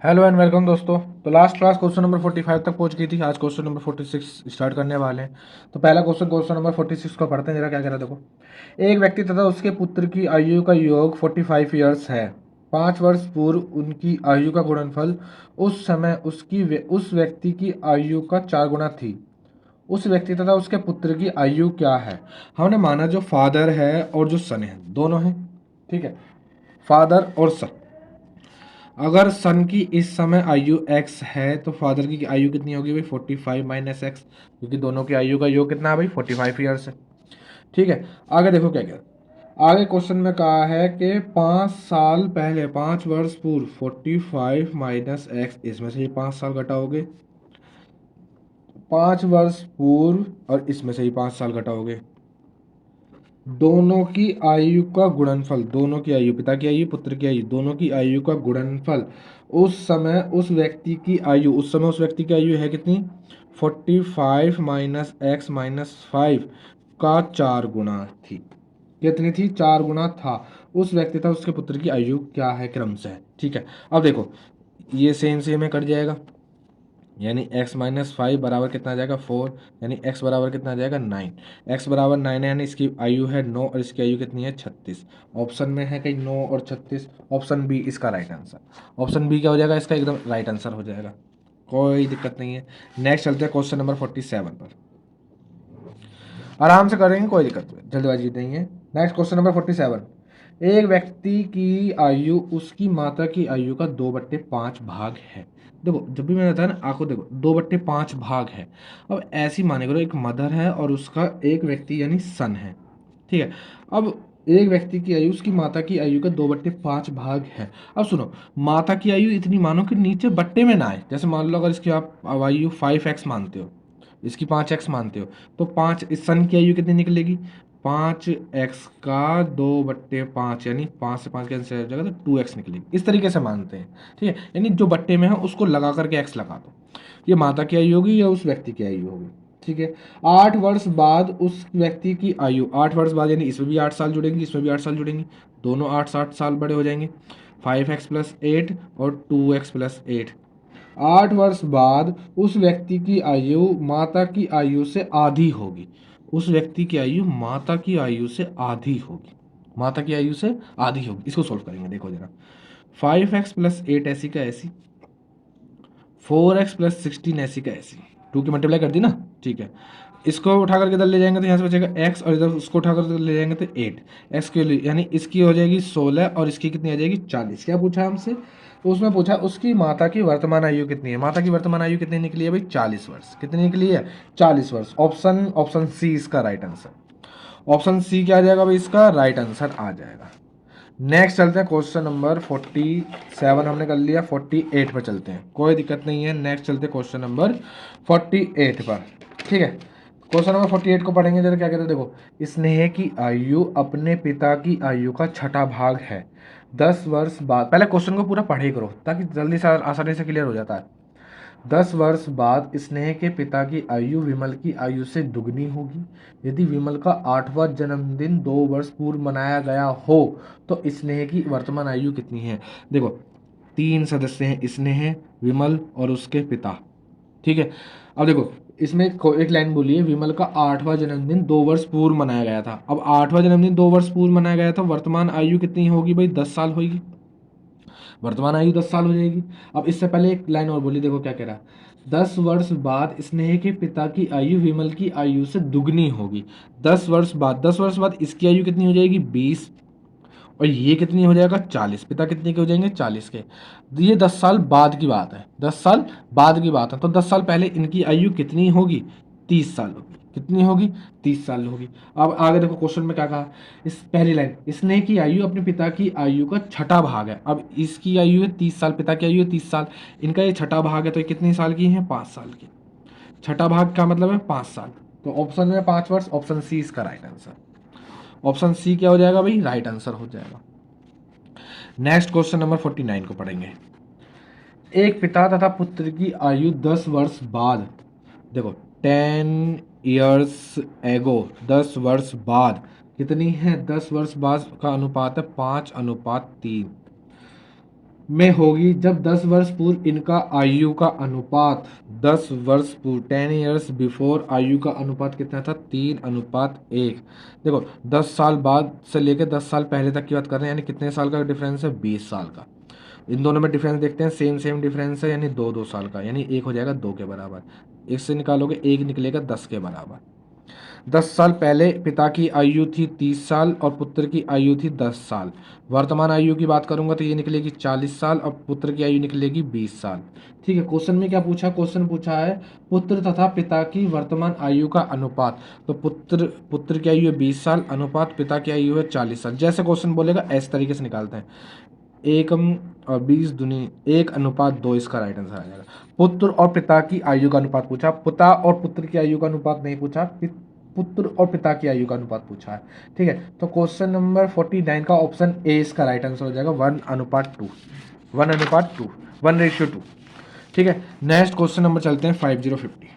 Hello and welcome दोस्तों। तो last class question number 45 तक पहुंच गई थी। आज क्वेश्चन नंबर 46 स्टार्ट करने वाले हैं। तो पहला क्वेश्चन नंबर 46 को पढ़ते हैं जरा क्या कह रहा है। देखो, एक व्यक्ति तथा उसके पुत्र की आयु का योग 45 ईयर्स है। 5 वर्ष पूर्व उनकी आयु का गुणनफल उस समय उस व्यक्ति की आयु का 4 गुना थी। उस व्यक्ति तथा उसके पुत्र की आयु क्या है। हमने माना जो फादर है और जो सन है दोनों हैं, ठीक है, फादर और सन। अगर सन की इस समय आयु x है तो फादर की आयु कितनी होगी भाई 45 माइनस एक्स, क्योंकि दोनों की आयु का योग कितना है भाई 45 ईयर्स है। ठीक है, आगे देखो क्या क्या आगे क्वेश्चन में कहा है कि 5 साल पहले 5 वर्ष पूर्व 45 माइनस एक्स, इसमें से ही 5 साल घटाओगे। 5 वर्ष पूर्व और इसमें से ही 5 साल घटाओगे। दोनों की आयु का गुणनफल, दोनों की आयु, पिता की आयु पुत्र की आयु, दोनों की आयु का गुणनफल उस समय उस व्यक्ति की आयु, उस समय उस व्यक्ति की आयु है कितनी 45 माइनस एक्स माइनस 5 का 4 गुना थी। कितनी थी 4 गुना था। उस व्यक्ति था उसके पुत्र की आयु क्या है क्रम से है। ठीक है, अब देखो ये सेम सेम में कट जाएगा, यानी x माइनस 5 बराबर कितना आ जाएगा 4, यानी x बराबर कितना आ जाएगा 9। x बराबर 9 है, यानी इसकी आयु है 9 और इसकी आयु कितनी है 36। ऑप्शन में है कहीं 9 और 36, ऑप्शन बी इसका राइट आंसर। ऑप्शन बी क्या हो जाएगा, इसका एकदम राइट आंसर हो जाएगा, कोई दिक्कत नहीं है। नेक्स्ट चलते हैं क्वेश्चन नंबर 47 पर। आराम से करेंगे, कोई दिक्कत नहीं, जल्दबाजी नहीं है। Next question number 47। एक व्यक्ति की आयु उसकी माता की आयु का 2/5 भाग है। देखो जब भी मैंने बताया ना, आपको देखो 2/5 भाग है। अब ऐसी माने करो एक मदर है और उसका एक व्यक्ति यानी सन है। ठीक है, अब एक व्यक्ति की आयु उसकी माता की आयु का 2/5 भाग है। अब सुनो, माता की आयु इतनी मानो कि नीचे बट्टे में ना आए। जैसे मान लो अगर इसकी आप आयु 5x मानते हो, इसकी 5x मानते हो, तो 5 इस सन की आयु कितनी निकलेगी 5x का 2/5, यानी 5 से 5 कैंसिल हो जाएगा तो 2x निकलेगी। इस तरीके से मानते हैं। ठीक है, यानी जो बट्टे में है उसको लगा करके x लगा दो। ये माता की आयु होगी या उस व्यक्ति की आयु होगी। ठीक है, 8 वर्ष बाद उस व्यक्ति की आयु, 8 वर्ष बाद यानी इसमें भी 8 साल जुड़ेंगे, इसमें भी 8 साल जुड़ेंगे, दोनों 8 साल बड़े हो जाएंगे। 5x प्लस 8 और 2x प्लस 8। 8 वर्ष बाद उस व्यक्ति की आयु माता की आयु से आधी होगी। उस व्यक्ति की आयु माता की आयु से आधी होगी, माता की आयु से आधी होगी। इसको सोल्व करेंगे, देखो जरा। 5x प्लस 8 ऐसी का ऐसी, 4x प्लस 16 ऐसी का ऐसी, 2 की मल्टीप्लाई कर दी ना। ठीक है, इसको उठा करके इधर ले जाएंगे तो यहाँ से बचेगा x, और इधर उसको उठा कर ले जाएंगे तो 8 x के लिए, यानी इसकी हो जाएगी 16 और इसकी कितनी आ जाएगी 40। क्या पूछा हमसे, तो उसमें पूछा उसकी माता की वर्तमान आयु कितनी है। माता की वर्तमान आयु कितनी निकली है भाई 40 वर्ष। कितनी निकली है 40 वर्ष। ऑप्शन सी इसका राइट आंसर। ऑप्शन सी क्या आ जाएगा भाई, इसका राइट आंसर आ जाएगा। नेक्स्ट चलते हैं क्वेश्चन नंबर 47 हमने कर लिया, 48 पर चलते हैं, कोई दिक्कत नहीं है। नेक्स्ट चलते हैं क्वेश्चन नंबर 48 पर। ठीक है, क्वेश्चन नंबर 48 को पढ़ेंगे जरा क्या कहते हैं। देखो, स्नेह की आयु अपने पिता की आयु का छठा भाग है। 10 वर्ष बाद, पहले क्वेश्चन को पूरा पढ़े करो ताकि जल्दी से आसानी से क्लियर हो जाता है। 10 वर्ष बाद स्नेह के पिता की आयु विमल की आयु से दुगनी होगी। यदि विमल का 8वां जन्मदिन 2 वर्ष पूर्व मनाया गया हो तो स्नेह की वर्तमान आयु कितनी है। देखो 3 सदस्य हैं, स्नेह, विमल और उसके पिता। ठीक है, अब देखो इसमें एक लाइन बोली है, विमल का 8वां जन्मदिन 2 वर्ष पूर्व मनाया गया था। अब 8वां जन्मदिन 2 वर्ष पूर्व मनाया गया था, वर्तमान आयु कितनी होगी भाई 10 साल होगी, वर्तमान आयु 10 साल हो जाएगी। अब इससे पहले एक लाइन और बोली, देखो क्या कह रहा है। 10 वर्ष बाद स्नेह के पिता की आयु विमल की आयु से दुगनी होगी। 10 वर्ष बाद, 10 वर्ष बाद इसकी आयु कितनी हो जाएगी 20, और ये कितनी हो जाएगा 40। पिता कितने के हो जाएंगे 40 के। ये 10 साल बाद की बात है, 10 साल बाद की बात है। तो 10 साल पहले इनकी आयु कितनी होगी 30 साल होगी। कितनी होगी 30 साल होगी। अब आगे देखो क्वेश्चन में क्या कहा, इस पहली लाइन, स्नेह की आयु अपने पिता की आयु का छठा भाग है। अब इसकी आयु है 30 साल, पिता की आयु है 30 साल, इनका ये छठा भाग है, तो ये कितनी साल की है 5 साल की। छठा भाग का मतलब है 5 साल। तो ऑप्शन में 5 वर्ष, ऑप्शन सी इसका राइट आंसर। ऑप्शन सी क्या हो जाएगा भाई राइट आंसर हो जाएगा। नेक्स्ट क्वेश्चन नंबर 49 को पढ़ेंगे। एक पिता तथा पुत्र की आयु 10 वर्ष बाद, देखो 10 years एगो, 10 वर्ष बाद कितनी है, 10 वर्ष बाद का अनुपात है 5:3। में होगी जब 10 वर्ष पूर्व इनका आयु का अनुपात 10 वर्ष पूर्व 10 ईयर्स बिफोर आयु का अनुपात कितना था 3:1। देखो 10 साल बाद से लेकर 10 साल पहले तक की बात कर रहे हैं, यानी कितने साल का डिफरेंस है 20 साल का। इन दोनों में डिफरेंस देखते हैं, सेम सेम डिफरेंस है, यानी 2 साल का, यानी एक हो जाएगा 2 के बराबर। इससे निकालोगे एक निकलेगा 10 के बराबर। 10 साल पहले पिता की आयु थी 30 साल और पुत्र की आयु थी 10 साल। वर्तमान आयु की बात करूंगा तो ये निकलेगी 40 साल और पुत्र की आयु निकलेगी 20 साल। ठीक है, क्वेश्चन में क्या पूछा, क्वेश्चन पूछा है पुत्र तथा पिता की वर्तमान आयु का अनुपात। तो पुत्र की आयु है 20 साल, अनुपात पिता की आयु है 40 साल। जैसे क्वेश्चन बोलेगा इस तरीके से निकालते हैं। एकम और 20 दूनी 1:2 इसका राइट आंसर आ जाएगा। पुत्र और पिता की आयु का अनुपात पूछा, पिता और पुत्र की आयु का अनुपात नहीं पूछा, पुत्र और पिता की आयु का अनुपात पूछा है। ठीक है, तो क्वेश्चन नंबर 49 का ऑप्शन ए इसका राइट आंसर हो जाएगा 1:2, 1:2, 1:2। ठीक है, नेक्स्ट क्वेश्चन नंबर चलते हैं 5050।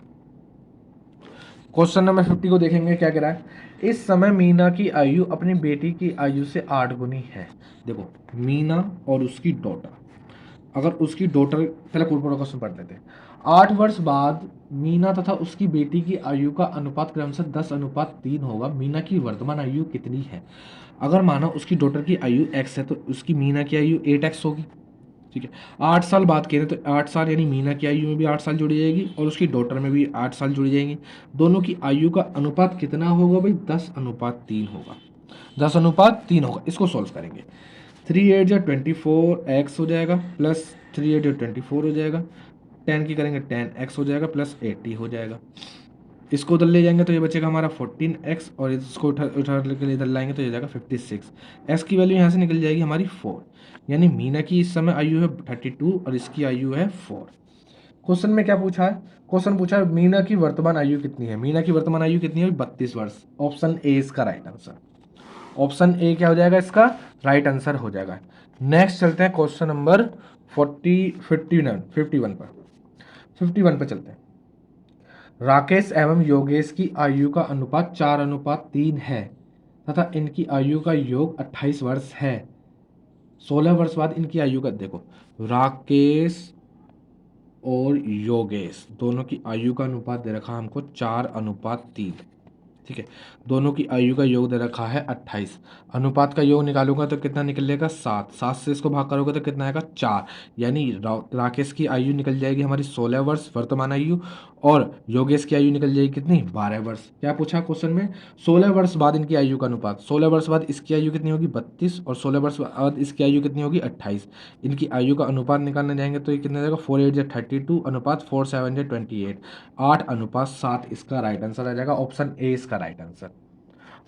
क्वेश्चन नंबर 50 को देखेंगे क्या कह रहा है। इस समय मीना की आयु अपनी बेटी की आयु से 8 गुनी है। देखो मीना और उसकी डॉटर, अगर उसकी डॉटर, पहले पूरा क्वेश्चन पढ़ लेते हैं। 8 वर्ष बाद मीना तथा उसकी बेटी की आयु का अनुपात क्रमशः 10:3 होगा। मीना की वर्तमान आयु कितनी है। अगर माना उसकी डॉटर की आयु x है तो उसकी मीना की आयु 8x होगी। ठीक है, 8 साल बाद कह रहे तो 8 साल, यानी मीना की आयु में भी 8 साल जुड़ी जाएगी और उसकी डॉटर में भी 8 साल जुड़ी जाएंगी। दोनों की आयु का अनुपात कितना होगा भाई, 10:3 होगा। 10:3 होगा। इसको सॉल्व करेंगे। 3 8 24 x हो जाएगा, प्लस 3 8 24 हो जाएगा, 10 की करेंगे 10x हो जाएगा, प्लस 80 हो जाएगा। इसको उधर ले जाएंगे तो ये बचेगा हमारा 14x, और इसको उठा के इधर लाएंगे तो ये जाएगा 56। s की वैल्यू यहाँ से निकल जाएगी हमारी 4, यानी मीना की इस समय आयु है 32 और इसकी आयु है 4। क्वेश्चन में क्या पूछा है, क्वेश्चन पूछा है मीना की वर्तमान आयु कितनी है। मीना की वर्तमान आयु कितनी है, 32 वर्ष। ऑप्शन ए इसका राइट आंसर, ऑप्शन ए क्या हो जाएगा इसका राइट आंसर हो जाएगा। नेक्स्ट चलते हैं क्वेश्चन नंबर 51 पर। 51 पर चलते हैं। राकेश एवं योगेश की आयु का अनुपात 4:3 है तथा इनकी आयु का योग 28 वर्ष है। 16 वर्ष बाद इनकी आयु का, देखो राकेश और योगेश दोनों की आयु का अनुपात दे रखा है हमको 4:3। ठीक है, दोनों की आयु का योग दे रखा है 28। अनुपात का योग निकालूंगा तो कितना निकलेगा 7। 7 से इसको भाग करोगे तो कितना आएगा 4, यानी राकेश की आयु निकल जाएगी हमारी 16 वर्ष वर्तमान आयु, और योगेश की आयु निकल जाएगी कितनी 12 वर्ष। क्या पूछा क्वेश्चन में, 16 वर्ष बाद इनकी आयु का अनुपात। 16 वर्ष बाद इसकी आयु कितनी होगी 32 और 16 वर्ष बाद इसकी आयु कितनी होगी 28। इनकी आयु का अनुपात निकालने जाएंगे तो ये कितना जाएगा 4 8 32 अनुपात 4 7 28, 8:7 इसका राइट आंसर आ जाएगा। ऑप्शन ए इसका राइट आंसर,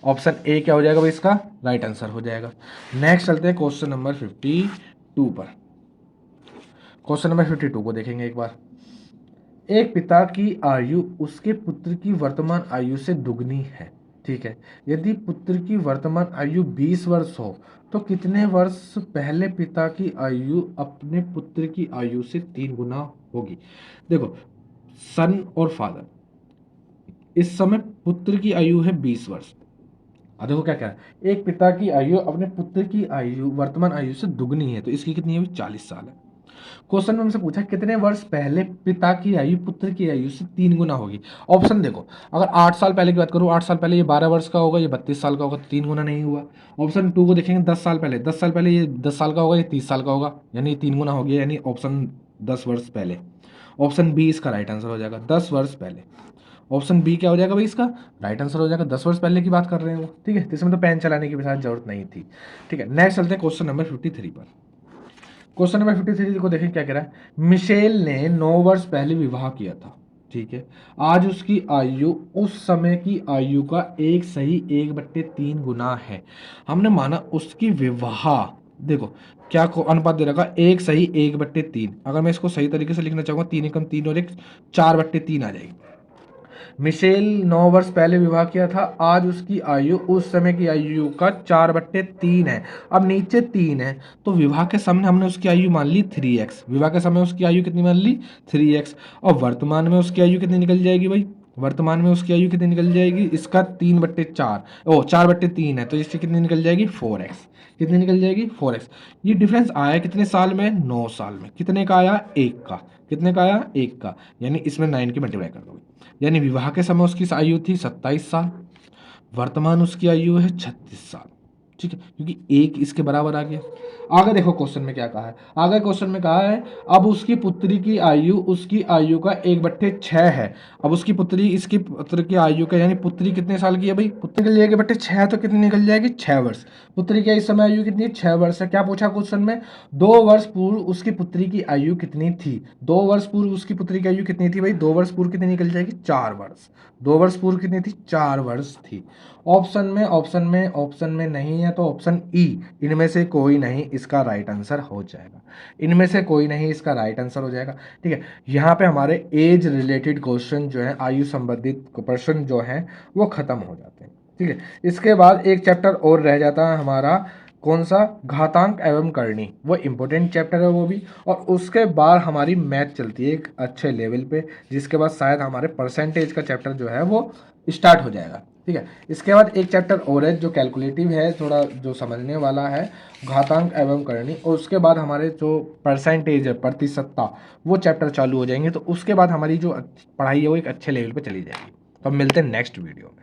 ऑप्शन ए क्या हो जाएगा भाई इसका राइट आंसर हो जाएगा। नेक्स्ट चलते हैं क्वेश्चन नंबर 52 पर। क्वेश्चन नंबर 52 को देखेंगे एक बार। एक पिता की आयु उसके पुत्र की वर्तमान आयु से दुगनी है। ठीक है, यदि पुत्र की वर्तमान आयु 20 वर्ष हो तो कितने वर्ष पहले पिता की आयु अपने पुत्र की आयु से 3 गुना होगी। देखो सन और फादर, इस समय पुत्र की आयु है 20 वर्ष। अब देखो क्या क्या है, एक पिता की आयु अपने पुत्र की आयु वर्तमान आयु से दुगनी है तो इसकी कितनी है 40 साल है। क्वेश्चन में हमसे पूछा कितने वर्ष पहले पिता की आयु पुत्र की आयु से 3 गुना होगी। ऑप्शन देखो, अगर 8 साल पहले की बात करूँ, 8 साल पहले ये 12 वर्ष का होगा, ये 32 साल का होगा, तो 3 गुना नहीं हुआ। ऑप्शन 2 को देखेंगे 10 साल पहले, 10 साल पहले ये 10 साल का होगा, ये 30 साल का होगा, यानी 3 गुना हो गया, यानी ऑप्शन 10 वर्ष पहले। ऑप्शन बी इसका राइट आंसर हो जाएगा 10 वर्ष पहले। ऑप्शन बी क्या हो जाएगा भाई इसका राइट आंसर हो जाएगा, 10 वर्ष पहले की बात कर रहे हैं वो। ठीक है, इसमें तो पेन चलाने की भी जरूरत नहीं थी। ठीक है, नेक्स्ट चलते हैं क्वेश्चन नंबर 53 पर। क्वेश्चन नंबर 53 को देखें क्या कह रहा है। मिशेल ने 9 वर्ष पहले विवाह किया था। ठीक है, आज उसकी आयु उस समय की आयु का 1:1/3 गुना है। हमने माना उसकी विवाह, देखो क्या अनुपात दे रखा 1:1/3। अगर मैं इसको सही तरीके से लिखना चाहूंगा 3 एकम 3 और 1 4/3 आ जाएगी। मिशेल 9 वर्ष पहले विवाह किया था, आज उसकी आयु उस समय की आयु का 4/3 है। अब नीचे 3 है तो विवाह के समय हमने उसकी आयु मान ली 3x। विवाह के समय उसकी आयु कितनी मान ली 3x, और वर्तमान में उसकी आयु कितनी निकल जाएगी भाई वर्तमान में उसकी आयु कितनी निकल जाएगी, इसका 3/4, 4/3 है तो इससे कितनी निकल जाएगी 4x। कितनी निकल जाएगी 4x। ये डिफरेंस आया कितने साल में, 9 साल में। कितने का आया, 1 का। कितने का आया, 1 का। यानी इसमें 9 की मल्टीप्लाई कर दोगे। यानी विवाह के समय उसकी आयु थी 27 साल, वर्तमान उसकी आयु है 36 साल। ठीक है, क्योंकि 1 इसके बराबर आ गया। आगे देखो क्वेश्चन में क्या कहा है। आगे क्वेश्चन में कहा है अब उसकी पुत्री की आयु उसकी आयु का 1/6 है। अब उसकी पुत्री इसकी पुत्र की आयु का, यानी पुत्री कितने साल की है भाई, पुत्री के लिए 1/6 तो कितनी निकल जाएगी, 6 वर्ष। पुत्री की इस समय आयु कितनी है, 6 वर्ष है। क्या पूछा क्वेश्चन में, 2 वर्ष पूर्व उसकी पुत्री की आयु कितनी थी। 2 वर्ष पूर्व उसकी पुत्री की आयु कितनी थी भाई, 2 वर्ष पूर्व कितनी निकल जाएगी, 4 वर्ष। 2 वर्ष पूर्व कितनी थी, 4 वर्ष थी। ऑप्शन में नहीं है तो ऑप्शन ई, इनमें से कोई नहीं इसका राइट आंसर हो जाएगा। इनमें से कोई नहीं इसका राइट आंसर हो जाएगा। ठीक है, यहाँ पे हमारे एज रिलेटेड क्वेश्चन जो है, आयु संबंधित प्रश्न जो है वो खत्म हो जाते हैं। ठीक है, इसके बाद एक चैप्टर और रह जाता है हमारा, कौन सा, घातांक एवं करनी। वो इम्पोर्टेंट चैप्टर है वो भी। और उसके बाद हमारी मैथ चलती है एक अच्छे लेवल पे, जिसके बाद शायद हमारे परसेंटेज का चैप्टर जो है वो स्टार्ट हो जाएगा। ठीक है, इसके बाद एक चैप्टर और है जो कैलकुलेटिव है, थोड़ा जो समझने वाला है, घातांक एवं करनी। और उसके बाद हमारे जो परसेंटेज है, प्रतिशतता, वो चैप्टर चालू हो जाएंगे। तो उसके बाद हमारी जो पढ़ाई है वो एक अच्छे लेवल पे चली जाएगी। तो अब मिलते हैं नेक्स्ट वीडियो में।